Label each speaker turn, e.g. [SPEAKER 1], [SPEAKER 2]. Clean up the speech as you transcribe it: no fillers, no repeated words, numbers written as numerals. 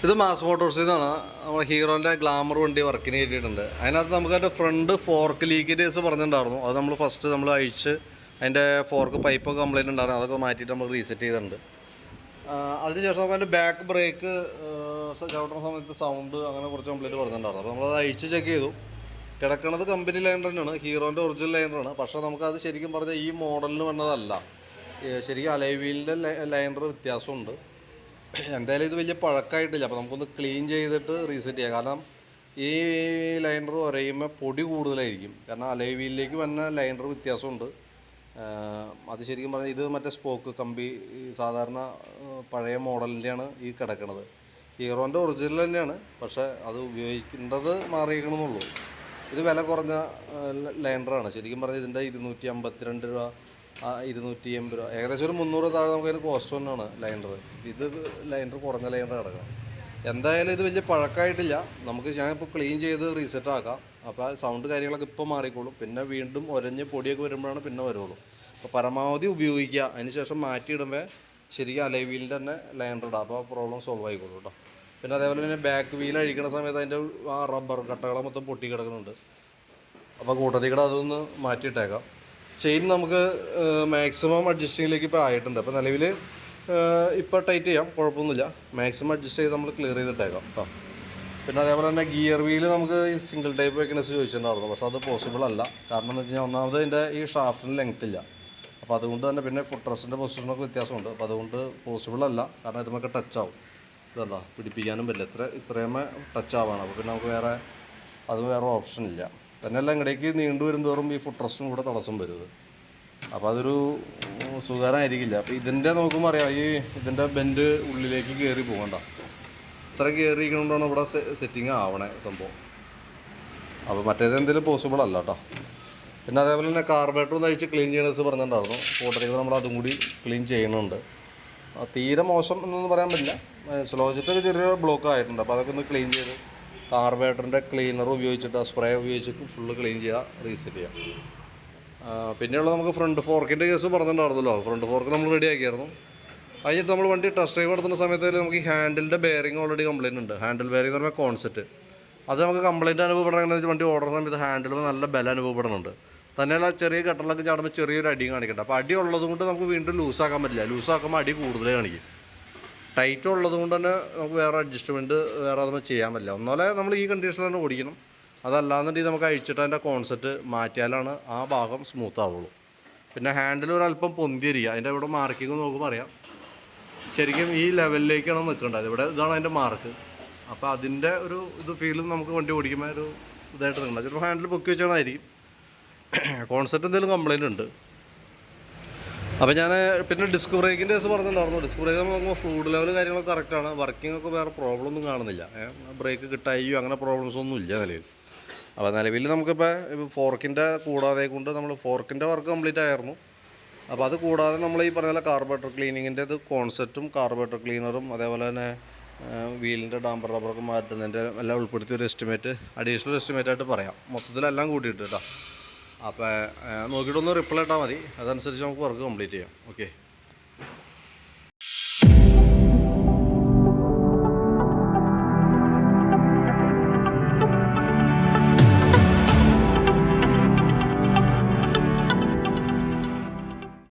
[SPEAKER 1] ഇത് മാസ് മോട്ടോഴ്സിൽ നിന്നാണ്. നമ്മുടെ ഹീറോൻ്റെ ഗ്ലാമർ വണ്ടി വർക്കിന് കയറ്റിയിട്ടുണ്ട്. അതിനകത്ത് നമുക്ക് അതിൻ്റെ ഫ്രണ്ട് ഫോർക്ക് ലീക്കേജസ് പറഞ്ഞിട്ടുണ്ടായിരുന്നു. അത് നമ്മൾ ഫസ്റ്റ് അഴിച്ച് അതിൻ്റെ ഫോർക്ക് പൈപ്പൊക്കെ കംപ്ലൈൻറ്റ് ഉണ്ടായിരുന്നു. അതൊക്കെ മാറ്റിയിട്ട് നമ്മൾ റീസെറ്റ് ചെയ്തിട്ടുണ്ട്. അതിനുശേഷം നമുക്ക് അതിൻ്റെ ബാക്ക് ബ്രേക്ക് ചവിട്ടുന്ന സമയത്ത് സൗണ്ട് അങ്ങനെ കുറച്ച് കംപ്ലൈൻറ്റ് പറഞ്ഞിട്ടുണ്ടായിരുന്നു. അപ്പോൾ നമ്മളത് അഴിച്ച് ചെക്ക് ചെയ്തു. കിടക്കണത് കമ്പനി ലൈനർ തന്നെയാണ്, ഹീറോൻ്റെ ഒറിജിനൽ ലൈനറാണ്. പക്ഷേ നമുക്കത് ശരിക്കും പറഞ്ഞാൽ ഈ മോഡലിന് വന്നതല്ല. ശരിക്കും അലോയ് വീലിൻ്റെ ലൈനർ വ്യത്യാസമുണ്ട്. എന്തായാലും ഇത് വലിയ പഴക്കമായിട്ടില്ല. അപ്പോൾ നമുക്കൊന്ന് ക്ലീൻ ചെയ്തിട്ട് റീസെറ്റ് ചെയ്യാം. കാരണം ഈ ലൈനർ ഉരയുമ്പോൾ പൊടി കൂടുതലായിരിക്കും. കാരണം അലോയ് വീലിലേക്ക് വന്ന ലൈനർ വ്യത്യാസമുണ്ട്. അത് ശരിക്കും പറഞ്ഞാൽ ഇത് മറ്റേ സ്പോക്ക് കമ്പി സാധാരണ പഴയ മോഡലിൻ്റെയാണ് ഈ കിടക്കുന്നത്. ഹീറോൻ്റെ ഒറിജിനൽ തന്നെയാണ്, പക്ഷേ അത് ഉപയോഗിക്കേണ്ടത് മാറിയിരിക്കണമെന്നുള്ളൂ. ഇത് വില കുറഞ്ഞ ലൈനറാണ്. ശരിക്കും പറഞ്ഞാൽ ഇതിൻ്റെ 252 രൂപ 280 രൂപ, ഏകദേശം ഒരു 300 താഴെ നമുക്ക് അതിന് കോസ്റ്റ് തന്നെയാണ് ലൈനർ. ഇത് ലൈനർ കുറഞ്ഞ ലൈനർ കിടക്കണം. എന്തായാലും ഇത് വലിയ പഴക്കമായിട്ടില്ല. ഞാനിപ്പോൾ ക്ലീൻ ചെയ്ത് റീസെറ്റ് ആക്കാം. അപ്പോൾ സൗണ്ട് കാര്യങ്ങളൊക്കെ ഇപ്പോൾ മാറിക്കോളും. പിന്നെ വീണ്ടും ഒരഞ്ഞ് പൊടിയൊക്കെ വരുമ്പോഴാണ് പിന്നെ വരുള്ളൂ. അപ്പോൾ പരമാവധി ഉപയോഗിക്കുക. അതിന് ശേഷം മാറ്റിയിടുമ്പോൾ ശരിക്കും അലോയ് വീലിൻ്റെ തന്നെ ലൈനർ ഇടാം. അപ്പോൾ പ്രോബ്ലം സോൾവ് ആയിക്കോളൂ കേട്ടോ. പിന്നെ അതേപോലെ തന്നെ ബാക്ക് വീൽ അഴിക്കുന്ന സമയത്ത് അതിൻ്റെ ആ റബ്ബർ കട്ടകളെ മൊത്തം പൊട്ടി കിടക്കുന്നുണ്ട്. അപ്പോൾ കൂട്ടത്തിൽ കൂടെ അതൊന്ന് മാറ്റിയിട്ടേക്കാം. ചെയിൻ നമുക്ക് മാക്സിമം അഡ്ജസ്റ്റിങ്ങിലേക്ക് ഇപ്പോൾ ആയിട്ടുണ്ട്. അപ്പോൾ നിലവിൽ ഇപ്പോൾ ടൈറ്റ് ചെയ്യാം, കുഴപ്പമൊന്നുമില്ല. മാക്സിമം അഡ്ജസ്റ്റ് ചെയ്ത് നമ്മൾ ക്ലിയർ ചെയ്തിട്ടേക്കാം കേട്ടോ. പിന്നെ അതേപോലെ തന്നെ ഗിയർ വീല് നമുക്ക് ഈ സിംഗിൾ ടൈപ്പ് വെക്കണസ് ചോദിച്ചിട്ടുണ്ടായിരുന്നു. പക്ഷേ അത് പോസിബിൾ അല്ല. കാരണം എന്ന് വെച്ച് കഴിഞ്ഞാൽ ഒന്നാമത് ഇതിൻ്റെ ഈ ഷാഫ്റ്റിന് ലെങ്ത് ഇല്ല. അപ്പോൾ അതുകൊണ്ട് തന്നെ പിന്നെ ഫുഡ് റെസ്റ്റിൻ്റെ പൊസിഷനൊക്കെ വ്യത്യാസമുണ്ട്. അപ്പോൾ അതുകൊണ്ട് പോസിബിൾ അല്ല. കാരണം ഇതുമൊക്കെ ടച്ച് ആവും. ഇതല്ല പിടിപ്പിക്കാനും പറ്റില്ല. ഇത്രയുമേ ടച്ച് ആവാണ്. അപ്പോൾ പിന്നെ നമുക്ക് വേറെ ഓപ്ഷൻ ഇല്ല. തന്നെയല്ല ഇങ്ങടേക്ക് നീണ്ടു വരുന്നതോറും ഈ ഫുഡ് റെസ്റ്റും കൂടെ തടസ്സം വരും. അപ്പോൾ അതൊരു സുഖകരമായിരിക്കില്ല. അപ്പോൾ ഇതിൻ്റെ നോക്കുമ്പോൾ അറിയാം, ഇതിൻ്റെ ബെൻഡ് ഉള്ളിലേക്ക് കയറി പോകണ്ട. ഇത്ര കയറിയിരിക്കണോണ്ടാണ് ഇവിടെ സെറ്റിങ് ആവണേ സംഭവം. അപ്പോൾ മറ്റേത് എന്തെങ്കിലും പോസിബിൾ അല്ല കേട്ടോ. പിന്നെ അതേപോലെ തന്നെ കാർബറേറ്റർ ഒന്ന് അഴിച്ച് ക്ലീൻ ചെയ്യണമെന്ന് പറഞ്ഞിട്ടുണ്ടായിരുന്നു. കൂട്ടത്തിൽ നമ്മൾ അതും കൂടി ക്ലീൻ ചെയ്യുന്നുണ്ട്. തീരെ മോശം എന്നൊന്നും പറയാൻ പറ്റില്ല. സ്ലോ ജെറ്റൊക്കെ ചെറിയ ബ്ലോക്ക് ആയിട്ടുണ്ട്. അപ്പോൾ അതൊക്കെ ഒന്ന് ക്ലീൻ ചെയ്ത് കാർബറേറ്ററിൻ്റെ ക്ലീനർ ഉപയോഗിച്ചിട്ട് സ്പ്രേ ഉപയോഗിച്ചിട്ട് ഫുള്ള് ക്ലീൻ ചെയ്യാം, റീസെറ്റ് ചെയ്യാം. പിന്നെയുള്ളത് നമുക്ക് ഫ്രണ്ട് ഫോർക്കിൻ്റെ കേസ് പറഞ്ഞിട്ടുണ്ടായിരുന്നല്ലോ. ഫ്രണ്ട് ഫോർക്ക് നമ്മൾ റെഡി ആക്കിയായിരുന്നു. കഴിഞ്ഞിട്ട് നമ്മൾ വണ്ടി ടെസ്റ്റ് ഡ്രൈവ് നടത്തുന്ന സമയത്ത് നമുക്ക് ഈ ഹാൻഡിലിൻ്റെ ബെയറിംഗ് ഓൾറെഡി കംപ്ലയിൻ്റ് ഉണ്ട്. ഹാൻഡിൽ ബെയറിംഗ് എന്ന് പറഞ്ഞാൽ കോൺസെപ്റ്റ് അത് നമുക്ക് കംപ്ലയിൻറ്റ് അനുഭവപ്പെടണമെന്ന് വണ്ടി ഓടുന്ന സമയത്ത് ഹാൻഡിൽ നല്ല ബലം അനുഭവപ്പെടുന്നുണ്ട്. തന്നെയല്ല ചെറിയ കട്ടറിലൊക്കെ ചാടുമ്പോൾ ചെറിയൊരു അടി കാണിക്കട്ടെ. അപ്പോൾ അടി ഉള്ളത് കൊണ്ട് നമുക്ക് വീണ്ടും ലൂസാക്കാൻ പറ്റില്ല. ലൂസാക്കുമ്പോൾ അടി കൂടുതലേ കാണിക്കും. ടൈറ്റ് ഉള്ളത് കൊണ്ട് തന്നെ നമുക്ക് വേറെ അഡ്ജസ്റ്റ്മെൻറ്റ് അതൊന്നും ചെയ്യാൻ പറ്റില്ല. ഒന്നാലെ നമ്മൾ ഈ കണ്ടീഷനിൽ തന്നെ ഓടിക്കണം. അതല്ലാന്നുണ്ടെങ്കിൽ നമുക്ക് അഴിച്ചിട്ട് അതിൻ്റെ കോൺസെപ്റ്റ് മാറ്റിയാലാണ് ആ ഭാഗം സ്മൂത്ത് ആവുള്ളൂ. പിന്നെ ഹാൻഡിൽ ഒരല്പം പൊന്തിയിരിക്കുക. അതിൻ്റെ ഇവിടെ മാർക്കിങ് നോക്കുമ്പോൾ അറിയാം ശരിക്കും ഈ ലെവലിലേക്കാണ് നിൽക്കേണ്ടത്. ഇതാണ് അതിൻ്റെ മാർക്ക്. അപ്പോൾ അതിൻ്റെ ഒരു ഫീലും നമുക്ക് വണ്ടി ഓടിക്കുമ്പോൾ ഒരു ഇതായിട്ട് നിൽക്കണം. ചിലപ്പോൾ ഹാൻഡിൽ പൊക്കി വെച്ചാണായിരിക്കും. കോൺസെപ്റ്റ് എന്തെങ്കിലും കംപ്ലയിൻ്റ് ഉണ്ട്. അപ്പോൾ ഞാൻ പിന്നെ ഡിസ്ക് ബ്രേക്കിൻ്റെ കേസ് പറഞ്ഞിട്ടുണ്ടായിരുന്നു. ഡിസ്ക് ബ്രേക്ക് നോക്കുമ്പോൾ ഫ്ലൂയിഡ് ലെവൽ കാര്യങ്ങളൊക്കെ കറക്റ്റാണ്. വർക്കിംഗ് ഒക്കെ വേറെ പ്രോബ്ലം ഒന്നും കാണുന്നില്ല. ബ്രേക്ക് കിട്ടായോ അങ്ങനെ പ്രോബ്ലംസ് ഒന്നും ഇല്ല നിലവിൽ. അപ്പോൾ നിലവിൽ നമുക്കിപ്പോൾ ഫോർക്കിൻ്റെ കൂടാതെ കൊണ്ട് നമ്മൾ ഫോർക്കിൻ്റെ വർക്ക് കംപ്ലീറ്റ് ആയിരുന്നു. അപ്പോൾ അത് കൂടാതെ നമ്മൾ ഈ പറഞ്ഞ കാർബറേറ്റർ ക്ലീനിങ്ങിൻ്റെ കോൺസെപ്റ്റും കാർബറേറ്റർ ക്ലീനറും അതേപോലെ തന്നെ വീലിൻ്റെ ഡാമ്പർ റബ്ബറൊക്കെ മാറ്റുന്നതിൻ്റെ എല്ലാം ഉൾപ്പെടുത്തിയ ഒരു അഡീഷണൽ എസ്റ്റിമേറ്റായിട്ട് പറയാം. മൊത്തത്തിലെല്ലാം കൂട്ടിയിട്ട് കേട്ടോ. അപ്പോൾ നോക്കിയിട്ടൊന്ന് റിപ്ലൈ ഇട്ടാൽ മതി. അതനുസരിച്ച് നമുക്ക് വർക്ക് കംപ്ലീറ്റ് ചെയ്യാം. ഓക്കെ.